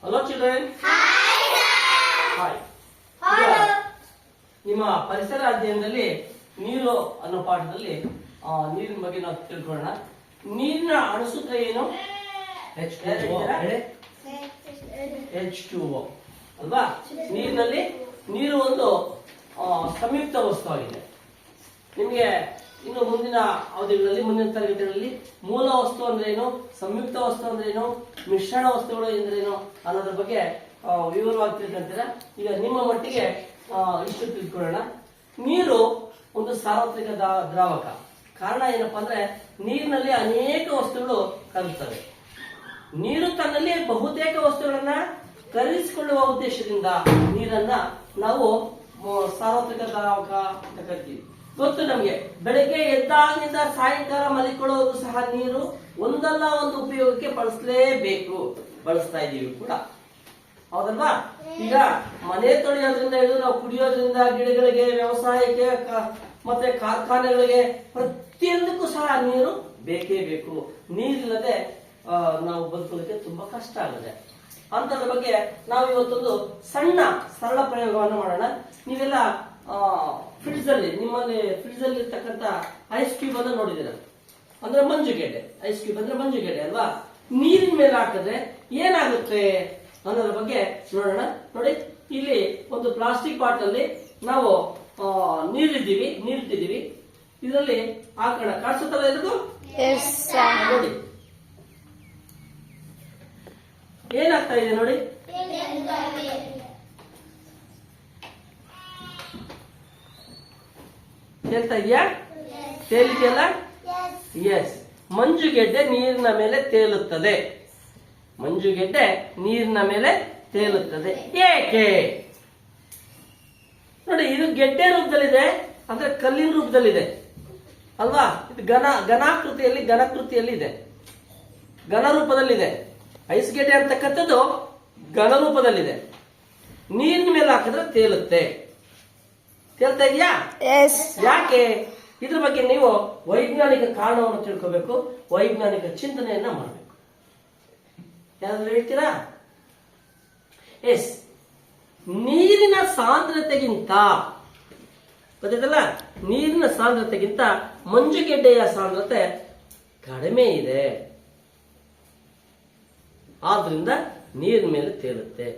Hello children. Hi. ನಿಮ್ಮ ಪರಿಸರ ಅಧ್ಯಯನದಲ್ಲಿ ನೀರು ಅನ್ನೋ ಪಾಠದಲ್ಲಿ ನೀರಿನ ಬಗ್ಗೆ ನಾವು ತಿಳ್ಕೊಳ್ಳೋಣ. ನೀರಿನ ಅಣುಸೂತ್ರ ಏನು? H2O ಅಲ್ವಾ? ನೀರಿನಲ್ಲಿ ನೀರು ಒಂದು ಸಂಯುಕ್ತ ವಸ್ತುವಾಗಿದೆ. ನಿಮಗೆ ಇನ್ನು ಮುಂದಿನ ಅವಧಿಗಳಲ್ಲಿ ಮುಂದಿನ ತರಗತಿಗಳಲ್ಲಿ ಮೂಲ ವಸ್ತು ಅಂದ್ರೇನು, ಸಂಯುಕ್ತ ವಸ್ತು ಅಂದ್ರೇನು, ಮಿಶ್ರಣ ವಸ್ತುಗಳು ಎಂದ್ರೇನು ಅನ್ನೋದ್ರ ಬಗ್ಗೆ ವಿವರವಾಗಿ ತಿಳ್ಕೊಂತೀರ. ಈಗ ನಿಮ್ಮ ಮಟ್ಟಿಗೆ ಇಷ್ಟು ತಿಳ್ಕೊಳ್ಳೋಣ. ನೀರು ಒಂದು ಸಾರ್ವತ್ರಿಕ ದ್ರಾವಕ. ಕಾರಣ ಏನಪ್ಪಾ ಅಂದ್ರೆ ನೀರಿನಲ್ಲಿ ಅನೇಕ ವಸ್ತುಗಳು ಕರಗುತ್ತವೆ. ನೀರು ತನ್ನಲ್ಲಿ ಬಹುತೇಕ ವಸ್ತುಗಳನ್ನ ಕರಗಿಸಿಕೊಳ್ಳುವ ಉದ್ದೇಶದಿಂದ ನೀರನ್ನ ನಾವು ಸಾರ್ವತ್ರಿಕ ದ್ರಾವಕ ಅಂತ ಕರಿತೀವಿ. ಗೊತ್ತು ನಮ್ಗೆ, ಬೆಳಗ್ಗೆ ಎದ್ದಾಗಿನಿಂದ ಸಾಯಂಕಾಲ ಮಲಿಕೊಳ್ಳೋದು ಸಹ ನೀರು ಒಂದಲ್ಲ ಒಂದು ಉಪಯೋಗಕ್ಕೆ ಬಳಸ್ತಾ ಇದೀವಿ ಕೂಡ, ಹೌದಲ್ವಾ? ಈಗ ಮನೆ ತೊಳೆಯೋದ್ರಿಂದ ಹಿಡಿದು ನಾವು ಕುಡಿಯೋದ್ರಿಂದ, ಗಿಡಗಳಿಗೆ, ವ್ಯವಸಾಯಕ್ಕೆ, ಮತ್ತೆ ಕಾರ್ಖಾನೆಗಳಿಗೆ, ಪ್ರತಿಯೊಂದಕ್ಕೂ ಸಹ ನೀರು ಬೇಕೇ ಬೇಕು. ನೀರಿಲ್ಲದೆ ನಾವು ಬದುಕೋದಕ್ಕೆ ತುಂಬಾ ಕಷ್ಟ ಆಗುತ್ತೆ. ಅಂತದ್ರ ಬಗ್ಗೆ ನಾವು ಇವತ್ತೊಂದು ಸಣ್ಣ ಸರಳ ಪ್ರಯೋಗವನ್ನು ಮಾಡೋಣ. ನೀವೆಲ್ಲ ಫ್ರಿಡ್ಜ್ ಅಲ್ಲಿ, ನಿಮ್ಮಲ್ಲಿ ಫ್ರಿಡ್ಜ್ ಅಲ್ಲಿ ಇರ್ತಕ್ಕಂಥ ಐಸ್ ಕ್ಯೂಬ್ ಅನ್ನು ನೋಡಿದಿರ, ಅಂದ್ರೆ ಮಂಜುಗೆಡ್ಡೆ. ಐಸ್ ಕ್ಯೂಬ್ ಅಂದ್ರೆ ಮಂಜುಗೆಡ್ಡೆ ಅಲ್ವಾ? ನೀರಿನ ಮೇಲೆ ಹಾಕಿದ್ರೆ ಏನಾಗುತ್ತೆ ಅನ್ನೋದ್ರ ಬಗ್ಗೆ ನೋಡೋಣ. ನೋಡಿ, ಇಲ್ಲಿ ಒಂದು ಪ್ಲಾಸ್ಟಿಕ್ ಬಾಟಲ್ ನಾವು ನೀರಿಟ್ಟಿದ್ದೀವಿ. ಇದರಲ್ಲಿ ಹಾಕೋಣ. ಕಾಣಿಸುತ್ತಲ್ಲ ಇದು? ನೋಡಿ ಏನಾಗ್ತಾ ಇದೆ ನೋಡಿ. ತೇಲ್ತಾ ಇದೆಯಾ? ತೇಲಿದೆಯಲ್ಲ? ಎಸ್. ಮಂಜುಗೆಡ್ಡೆ ನೀರಿನ ಮೇಲೆ ತೇಲುತ್ತದೆ. ಮಂಜುಗೆಡ್ಡೆ ನೀರಿನ ಮೇಲೆ ತೇಲುತ್ತದೆ. ಏಕೆ ನೋಡಿ, ಇದು ಗೆಡ್ಡೆ ರೂಪದಲ್ಲಿದೆ, ಅಂದ್ರೆ ಕಲ್ಲಿನ ರೂಪದಲ್ಲಿದೆ ಅಲ್ವಾ? ಇದು ಘನಾಕೃತಿಯಲ್ಲಿ ಇದೆ, ಘನ ರೂಪದಲ್ಲಿದೆ. ಐಸ್ ಗೆಡ್ಡೆ ಅಂತಕ್ಕಂಥದ್ದು ಘನ ರೂಪದಲ್ಲಿದೆ. ನೀರಿನ ಮೇಲೆ ಹಾಕಿದ್ರೆ ತೇಲುತ್ತೆ. ತೇಲ್ತಾ ಇದೆಯಾ? ಯಾಕೆ? ಇದ್ರ ಬಗ್ಗೆ ನೀವು ವೈಜ್ಞಾನಿಕ ಕಾರಣವನ್ನು ತಿಳ್ಕೋಬೇಕು, ವೈಜ್ಞಾನಿಕ ಚಿಂತನೆಯನ್ನ ಮಾಡಬೇಕು. ಯಾರಾದ್ರೂ ಹೇಳ್ತೀರಾ? ಎಸ್, ನೀರಿನ ಸಾಂದ್ರತೆಗಿಂತ, ಗೊತ್ತಿದಲ್ಲ, ನೀರಿನ ಸಾಂದ್ರತೆಗಿಂತ ಮಂಜುಗೆಡ್ಡೆಯ ಸಾಂದ್ರತೆ ಕಡಿಮೆ ಇದೆ. ಆದ್ರಿಂದ ನೀರಿನ ಮೇಲೆ ತೇಲುತ್ತೆ.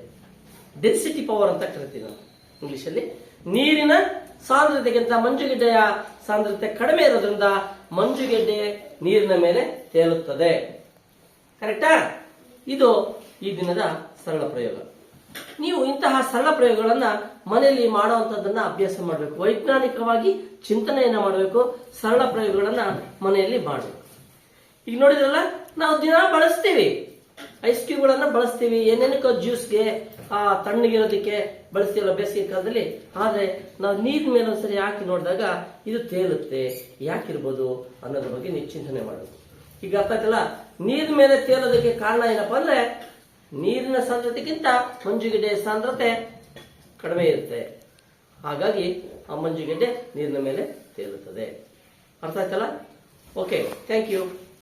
ಡೆನ್ಸಿಟಿ ಪವರ್ ಅಂತ ಕರಿತೀವಿ ನಾವು ಇಂಗ್ಲಿಷ್ ಅಲ್ಲಿ. ನೀರಿನ ಸಾಂದ್ರತೆಗಿಂತ ಮಂಜುಗೆಡ್ಡೆಯ ಸಾಂದ್ರತೆ ಕಡಿಮೆ ಇರೋದ್ರಿಂದ ಮಂಜುಗೆಡ್ಡೆ ನೀರಿನ ಮೇಲೆ ತೇಲುತ್ತದೆ. ಕರೆಕ್ಟಾ? ಇದು ಈ ದಿನದ ಸರಳ ಪ್ರಯೋಗ. ನೀವು ಇಂತಹ ಸರಳ ಪ್ರಯೋಗಗಳನ್ನ ಮನೆಯಲ್ಲಿ ಮಾಡುವಂತದ್ದನ್ನ ಅಭ್ಯಾಸ ಮಾಡಬೇಕು. ವೈಜ್ಞಾನಿಕವಾಗಿ ಚಿಂತನೆಯನ್ನ ಮಾಡಬೇಕು. ಸರಳ ಪ್ರಯೋಗಗಳನ್ನ ಮನೆಯಲ್ಲಿ ಮಾಡಬೇಕು. ಈಗ ನೋಡಿದ್ರಲ್ಲ, ನಾವು ದಿನ ಬಳಸ್ತೀವಿ, ಐಸ್ ಕ್ಯೂಬ್ಗಳನ್ನ ಬಳಸ್ತೀವಿ, ಏನೇನಕ್ಕೋ ಜ್ಯೂಸ್ಗೆ, ತಣ್ಣಗಿರೋದಕ್ಕೆ ಬಳಸ್ತೀವಲ್ಲ ಬೇಸಿಗೆ ಕಾಲದಲ್ಲಿ. ಆದ್ರೆ ನಾವು ನೀರಿನ ಮೇಲೆ ಒಂದ್ಸರಿ ಹಾಕಿ ನೋಡಿದಾಗ ಇದು ತೇಲುತ್ತೆ. ಯಾಕಿರ್ಬೋದು ಅನ್ನೋದ್ರ ಬಗ್ಗೆ ನೀವು ಚಿಂತನೆ ಮಾಡಬೇಕು. ಈಗ ಅರ್ಥ ಆಯ್ತಲ್ಲ? ನೀರಿನ ಮೇಲೆ ತೇಲೋದಕ್ಕೆ ಕಾರಣ ಏನಪ್ಪಾ ಅಂದ್ರೆ ನೀರಿನ ಸಾಂದ್ರತೆಗಿಂತ ಮಂಜುಗೆಡ್ಡೆಯ ಸಾಂದ್ರತೆ ಕಡಿಮೆ ಇರುತ್ತೆ. ಹಾಗಾಗಿ ಆ ಮಂಜುಗೆಡ್ಡೆ ನೀರಿನ ಮೇಲೆ ತೇಲುತ್ತದೆ. ಅರ್ಥ ಆಯ್ತಲ್ಲ? Okay, thank you.